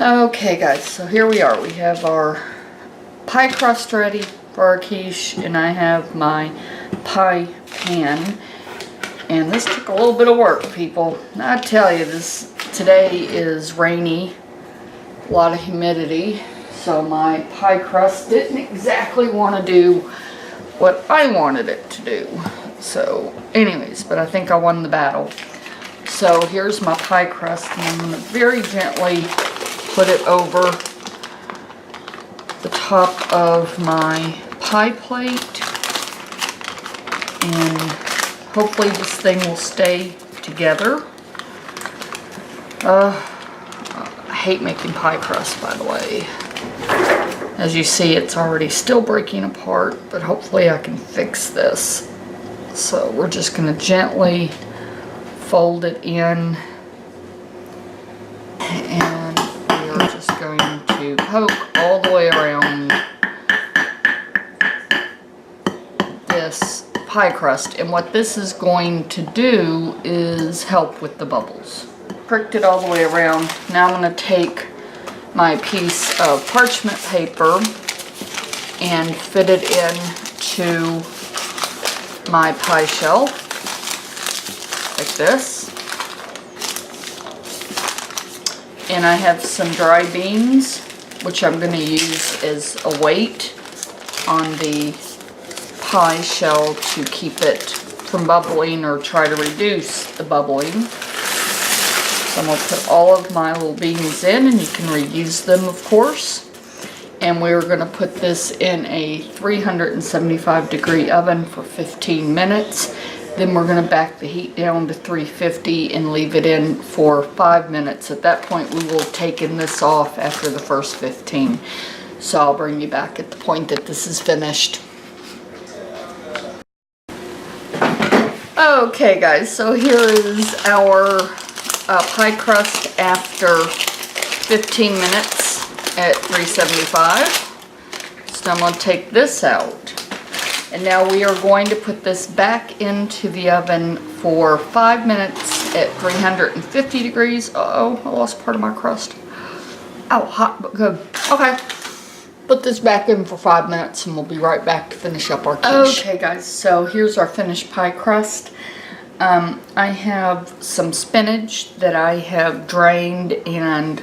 Okay guys, so here we are. We have our pie crust ready for our quiche, and I have my pie pan. And this took a little bit of work, people. I tell you, today is rainy, a lot of humidity, so my pie crust didn't exactly want to do what I wanted it to do. So anyways, but I think I won the battle. So here's my pie crust, and I'm going to very gently put it over the top of my pie plate, and hopefully this thing will stay together. I hate making pie crust, by the way. As you see, it's already still breaking apart, but hopefully I can fix this. So we're just going to gently fold it in, and we are just going to poke all the way around this pie crust. And what this is going to do is help with the bubbles. Pricked it all the way around. Now I'm going to take my piece of parchment paper and fit it into my pie shell like this. And I have some dry beans, which I'm going to use as a weight on the pie shell to keep it from bubbling or try to reduce the bubbling. So I'm going to put all of my little beans in, and you can reuse them, of course. And we're going to put this in a 375 degree oven for 15 minutes. Then we're going to back the heat down to 350 and leave it in for 5 minutes. At that point, we will have taken this off after the first 15. So I'll bring you back at the point that this is finished. Okay guys, so here is our pie crust after 15 minutes at 375. So I'm going to take this out. And now we are going to put this back into the oven for 5 minutes at 350 degrees. Uh-oh, I lost part of my crust. Oh, hot but good. Okay. Put this back in for 5 minutes and we'll be right back to finish up our quiche. Okay guys, so here's our finished pie crust. I have some spinach that I have drained and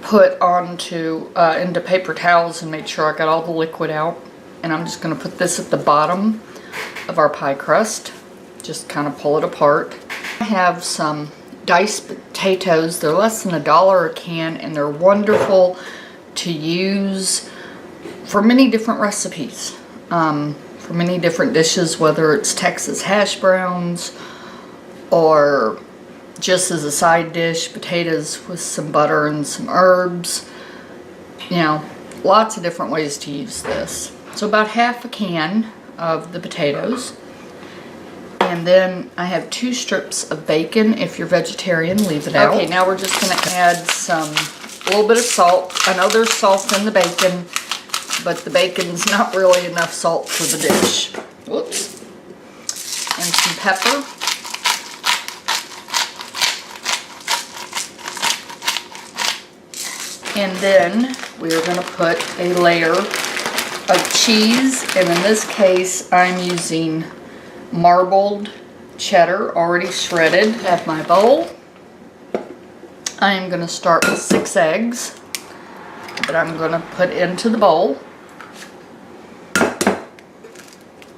put onto into paper towels and made sure I got all the liquid out. And I'm just going to put this at the bottom of our pie crust. Just kind of pull it apart. I have some diced potatoes. They're less than $1 a can, and they're wonderful to use for many different recipes. For many different dishes, whether it's Texas hash browns or just as a side dish, potatoes with some butter and some herbs. You know, lots of different ways to use this. So about half a can of the potatoes. And then I have 2 strips of bacon. If you're vegetarian, leave it out. Okay, now we're just going to add a little bit of salt. I know there's salt in the bacon, but the bacon's not really enough salt for the dish. Whoops. And some pepper. And then we are going to put a layer of cheese, and in this case I'm using marbled cheddar already shredded. I have my bowl. I am going to start with 6 eggs that I'm going to put into the bowl. I'm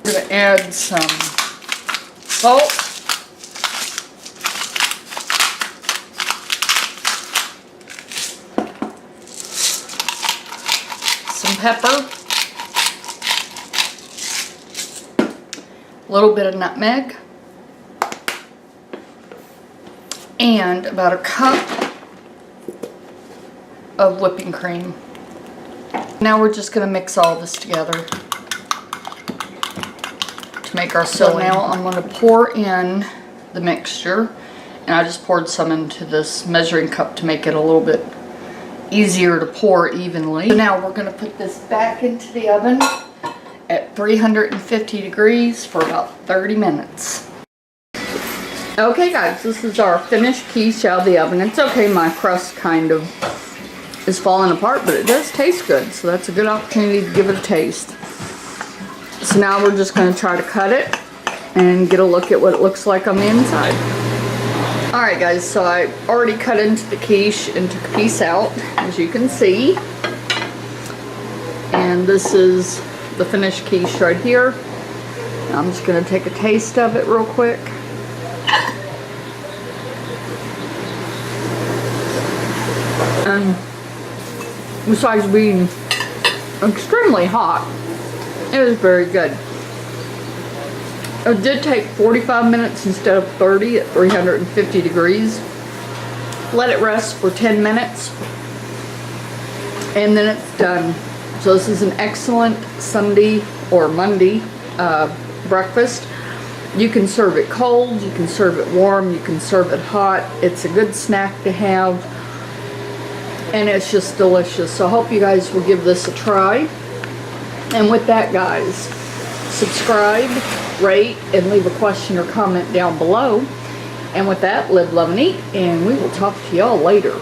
going to add some salt, some pepper, a little bit of nutmeg, and about a cup of whipping cream. Now we're just going to mix all this together to make our filling. So now I'm going to pour in the mixture, and I just poured some into this measuring cup to make it a little bit easier to pour evenly. So now we're going to put this back into the oven at 350 degrees for about 30 minutes. Okay guys, this is our finished quiche out of the oven. It's okay, my crust kind of is falling apart, but it does taste good, so that's a good opportunity to give it a taste. So now we're just going to try to cut it and get a look at what it looks like on the inside. Alright guys, so I already cut into the quiche and took a piece out, as you can see. And this is the finished quiche right here. I'm just going to take a taste of it real quick. And besides being extremely hot, it was very good. It did take 45 minutes instead of 30 at 350 degrees. Let it rest for 10 minutes and then it's done. So this is an excellent Sunday or Monday breakfast. You can serve it cold, you can serve it warm, you can serve it hot. It's a good snack to have and it's just delicious. So I hope you guys will give this a try. And with that guys, subscribe, rate, and leave a question or comment down below. And with that, live, love, and eat, and we will talk to y'all later.